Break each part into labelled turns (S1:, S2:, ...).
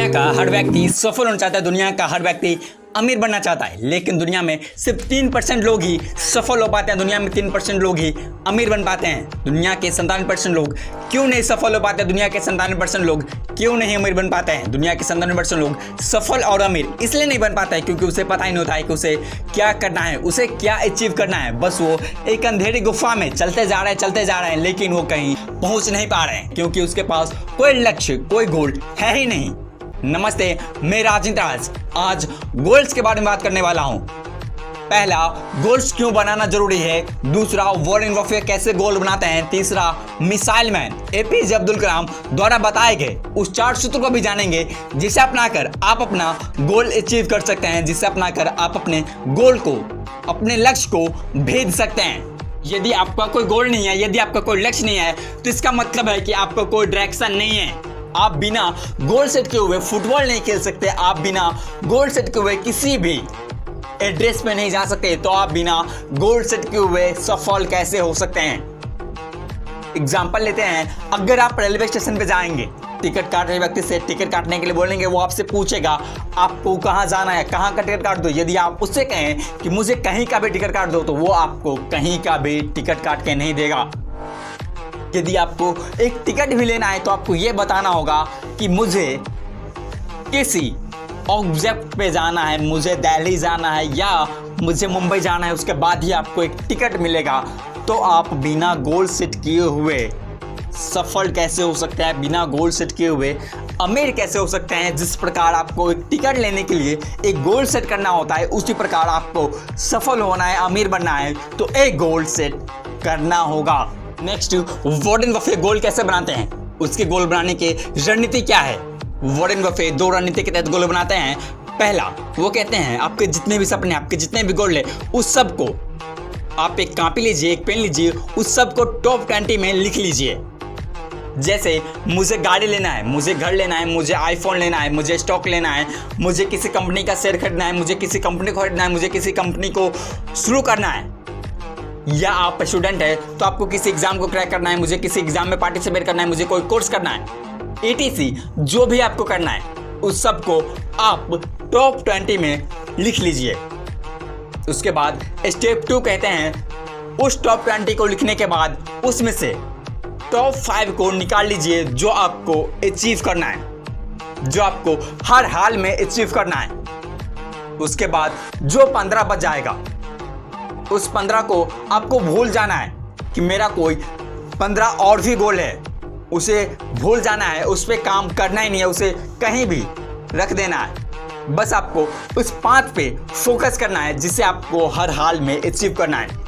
S1: दुनिया का हर व्यक्ति सफल होना चाहता है, दुनिया का हर व्यक्ति अमीर बनना चाहता है, लेकिन दुनिया में सिर्फ 3% लोग ही सफल हो पाते हैं। दुनिया में 3% लोग ही अमीर बन पाते हैं। दुनिया के 97% लोग क्यों नहीं सफल हो पाते? दुनिया के 97% लोग क्यों नहीं अमीर बन पाते हैं? दुनिया के 97% लोग सफल और अमीर इसलिए नहीं बन पाते हैं क्योंकि उसे पता ही नहीं होता है कि उसे क्या करना है, उसे क्या अचीव करना है। बस वो एक अंधेरी गुफा में चलते जा रहे हैं, लेकिन वो कहीं पहुंच नहीं पा रहे हैं क्योंकि उसके पास कोई लक्ष्य, कोई गोल है ही नहीं। नमस्ते, मैं राजेंद्र आज गोल्स के बारे में बात करने वाला हूं। पहला, गोल्स क्यों बनाना जरूरी है। दूसरा, वॉरेन बफेट कैसे गोल बनाते हैं। तीसरा, missile man APJ Abdul Kalam द्वारा बताए गए उस 4 सूत्र को भी जानेंगे जिसे अपनाकर आप अपना गोल अचीव कर सकते हैं, जिसे अपनाकर आप अपने गोल को, अपने लक्ष्य को भेज सकते हैं। यदि आपका कोई गोल नहीं है, यदि आपका कोई लक्ष्य नहीं है, तो इसका मतलब है कि आपका कोई डायरेक्शन नहीं है। आप बिना गोल सेट किए हुए फुटबॉल नहीं खेल सकते। आप बिना गोल सेट किए हुए किसी भी एड्रेस पे नहीं जा सकते। तो आप बिना गोल सेट किए हुए सफल कैसे हो सकते हैं? एग्जाम्पल लेते हैं, अगर आप रेलवे स्टेशन पे जाएंगे, टिकट काट रहे व्यक्ति से टिकट काटने के लिए बोलेंगे, वो आपसे पूछेगा आपको कहाँ जाना है, कहाँ का टिकट काट दो। यदि आप उससे कहें कि मुझे कहीं का भी टिकट काट दो, तो वो आपको कहीं का भी टिकट काट के नहीं देगा। यदि आपको एक टिकट भी लेना है तो आपको यह बताना होगा कि मुझे किसी ऑब्जेक्ट पे जाना है, मुझे दिल्ली जाना है या मुझे मुंबई जाना है, उसके बाद ही आपको एक टिकट मिलेगा। तो आप बिना गोल सेट किए हुए सफल कैसे हो सकते हैं? बिना गोल सेट किए हुए अमीर कैसे हो सकते हैं? जिस प्रकार आपको एक टिकट लेने के लिए एक गोल सेट करना होता है, उसी प्रकार आपको सफल होना है, अमीर बनना है, तो एक गोल सेट करना होगा। नेक्स्ट, वॉरेन बफेट गोल कैसे बनाते हैं, उसके गोल बनाने की रणनीति क्या है? वॉरेन बफेट 2 रणनीति के तहत गोल बनाते हैं। पहला, वो कहते हैं आपके जितने भी सपने, आपके जितने भी गोल है, उस सब को आप एक कॉपी लीजिए, एक पेन लीजिए, उस सब को टॉप 20 में लिख लीजिए। जैसे मुझे गाड़ी लेना है, मुझे घर लेना है, मुझे आईफोन लेना है, मुझे स्टॉक लेना है, मुझे किसी कंपनी का शेयर खरीदना है, मुझे किसी कंपनी को खरीदना है, मुझे किसी कंपनी को शुरू करना है। या आप स्टूडेंट है तो आपको किसी एग्जाम को क्रैक करना है, मुझे किसी एग्जाम में पार्टिसिपेट करना है, मुझे कोई कोर्स करना है, etc जो भी आपको करना है, उस सब को आप टॉप 20 में लिख लीजिए। उसके बाद स्टेप 2 कहते हैं, उस टॉप 20 को लिखने के बाद उसमें से टॉप 5 को निकाल लीजिए जो आपको अचीव करना है, जो आपको हर हाल में अचीव करना है। उसके बाद जो 15 बच जाएगा, उस 15 को आपको भूल जाना है कि मेरा कोई 15 और भी गोल है, उसे भूल जाना है, उस पर काम करना ही नहीं है, उसे कहीं भी रख देना है। बस आपको उस 5 पे फोकस करना है जिसे आपको हर हाल में अचीव करना है।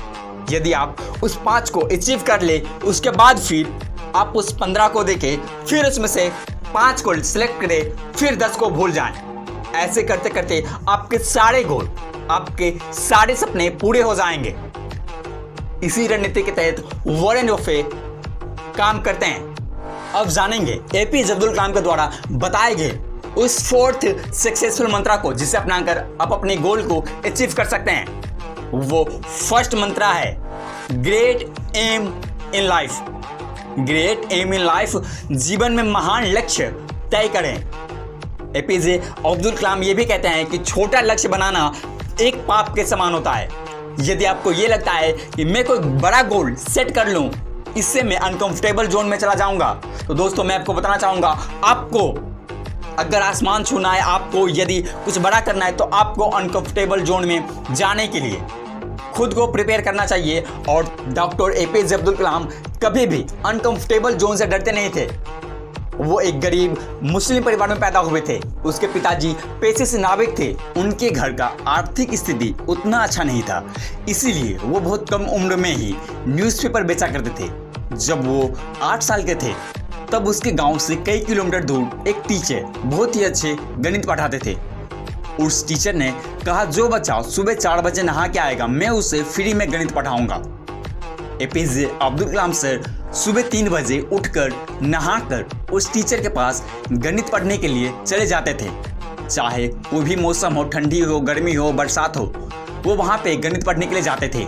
S1: यदि आप उस 5 को अचीव कर ले, उसके बाद फिर आप उस 15 को देखें, फिर उसमें से 5 को सिलेक्ट करें, फिर 10 को भूल जाएं। ऐसे करते करते आपके सारे गोल, आपके सारे सपने पूरे हो जाएंगे। इसी रणनीति के तहत वॉरेन बफेट काम करते हैं। अब जानेंगे एपीजे अब्दुल कलाम के द्वारा बताए गए उस 4th सक्सेसफुल मंत्रा को जिसे अपनाकर आप अपने गोल को अचीव कर सकते हैं। वो फर्स्ट मंत्रा है, great aim in life. Great aim in life, जीवन में महान लक्ष्य तय करें। एपीजे अब्दुल कलाम ये भी कहते हैं कि छोटा लक्ष्य बनाना एक पाप के समान होता है। यदि आपको ये लगता है कि मैं कोई बड़ा गोल सेट कर लूं, इससे मैं अनकंफर्टेबल जोन में चला जाऊंगा, तो दोस्तों मैं आपको बताना चाहूंगा, आपको अगर आसमान छूना है, आपको यदि कुछ बड़ा करना है, तो आपको अनकंफर्टेबल जोन में जाने के लिए खुद को प्रिपेयर करना चाहिए। और डॉक्टर एपीजे अब्दुल कलाम कभी भी अनकंफर्टेबल जोन से डरते नहीं थे। वो एक गरीब मुस्लिम परिवार में पैदा हुए थे। उसके पिताजी पेशे से नाविक थे। उनके घर का आर्थिक स्थिति उतना अच्छा नहीं था, इसीलिए वो बहुत कम उम्र में ही न्यूज़पेपर बेचा करते थे। जब वो 8 साल के थे, तब उसके गांव से कई किलोमीटर दूर एक टीचर बहुत ही अच्छे गणित पढ़ाते थे। उस टीचर ने कहा, जो बच्चा सुबह 4 बजे नहा के आएगा, मैं उसे फ्री में गणित पढ़ाऊंगा। एपीजे अब्दुल कलाम सर सुबह 3 बजे उठकर नहाकर उस टीचर के पास गणित पढ़ने के लिए चले जाते थे। चाहे वो भी मौसम हो, ठंडी हो, गर्मी हो, बरसात हो, वो वहाँ पे गणित पढ़ने के लिए जाते थे।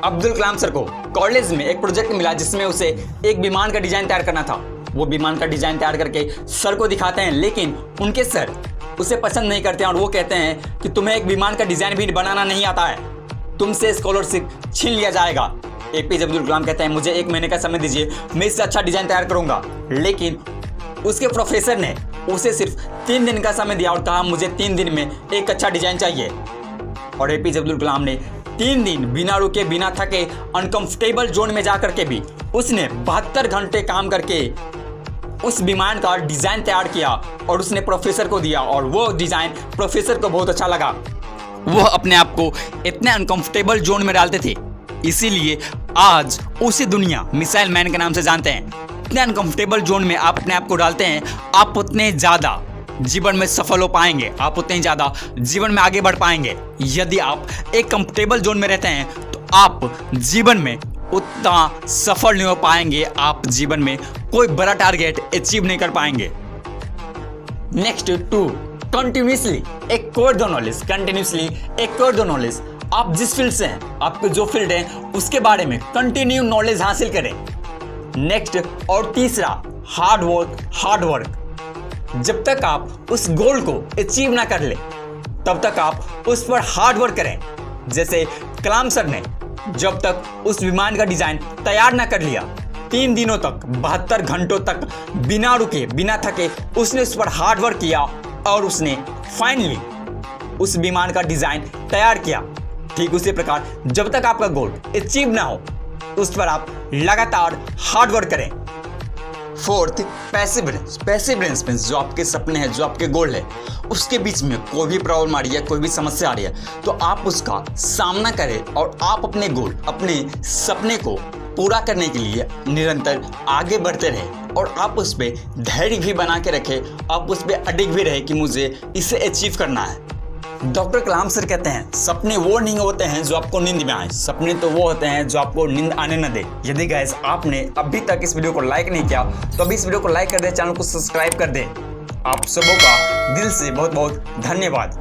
S1: अब्दुल कलाम सर को कॉलेज में एक प्रोजेक्ट मिला जिसमें उसे एक विमान का डिजाइन तैयार करना था। वो विमान का डिजाइन तैयार करके सर को दिखाते हैं, लेकिन उनके सर उसे पसंद नहीं करते हैं और वो कहते हैं कि तुम्हें एक विमान का डिजाइन भी बनाना नहीं आता है, तुमसे स्कॉलरशिप छीन लिया जाएगा। एपीजे अब्दुल कलाम कहते हैं मुझे 1 महीने का समय दीजिए, मैं इससे अच्छा डिजाइन तैयार करूंगा। लेकिन उसके प्रोफेसर ने उसे सिर्फ 3 दिन का समय दिया और कहा मुझे 3 दिन में एक अच्छा डिजाइन चाहिए। और एपीजे अब्दुल कलाम ने 3 दिन बिना रुके बिना थके अनकंफर्टेबल जोन में जाकर के भी उसने 72 घंटे काम करके उस विमान का डिजाइन तैयार किया और उसने प्रोफेसर को दिया और वो डिजाइन प्रोफेसर को बहुत अच्छा लगा। वो अपने आप को इतने अनकंफर्टेबल जोन में डालते थे, इसीलिए आज उसी दुनिया मिसाइल मैन के नाम से जानते हैं। इतने अनकंफर्टेबल जोन में आप अपने आप को डालते हैं, आप उतने ज़्यादा जीवन में सफल हो पाएंगे, आप उतने ज़्यादा जीवन में आगे बढ़ पाएंगे। यदि आप एक कंफर्टेबल जोन में रहते हैं तो आप जीवन में उतना सफल नहीं हो पाएंगे, आप जीवन में कोई बड़ा टारगेट अचीव नहीं कर पाएंगे। Next 2, continuously acquire the knowledge. Continuously acquire the knowledge, आप जिस फील्ड से हैं, आपको जो फील्ड है उसके बारे में कंटिन्यू नॉलेज हासिल करें। नेक्स्ट और तीसरा, हार्ड वर्क। जब तक आप उस गोल को अचीव ना कर ले तब तक आप उस पर हार्ड वर्क करें। जैसे कलाम सर ने जब तक उस विमान का डिजाइन तैयार ना कर लिया, 3 दिनों तक 72 घंटों तक बिना रुके बिना थके उसने उस पर हार्ड वर्क किया और उसने फाइनली उस विमान का डिजाइन तैयार किया। ठीक उसी प्रकार जब तक आपका गोल अचीव ना हो उस पर आप लगातार हार्ड वर्क करें। 4th, पैसिवरेंस मींस जो आपके सपने हैं, जो आपके गोल है, उसके बीच में कोई भी प्रॉब्लम आ रही है, कोई भी समस्या आ रही है तो आप उसका सामना करें और आप अपने गोल, अपने सपने को पूरा करने के लिए निरंतर आगे बढ़ते रहें और आप उस पर धैर्य भी बना के रखें, आप उस पर अडिग भी रहे कि मुझे इसे अचीव करना है। डॉक्टर कलाम सर कहते हैं सपने वो नहीं होते हैं जो आपको नींद में आए, सपने तो वो होते हैं जो आपको नींद आने न दे। यदि गाइस आपने अभी तक इस वीडियो को लाइक नहीं किया तो अभी इस वीडियो को लाइक कर दे, चैनल को सब्सक्राइब कर दे। आप सबों का दिल से बहुत बहुत धन्यवाद।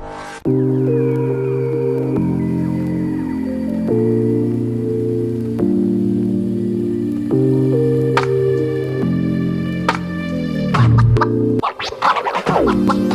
S2: What?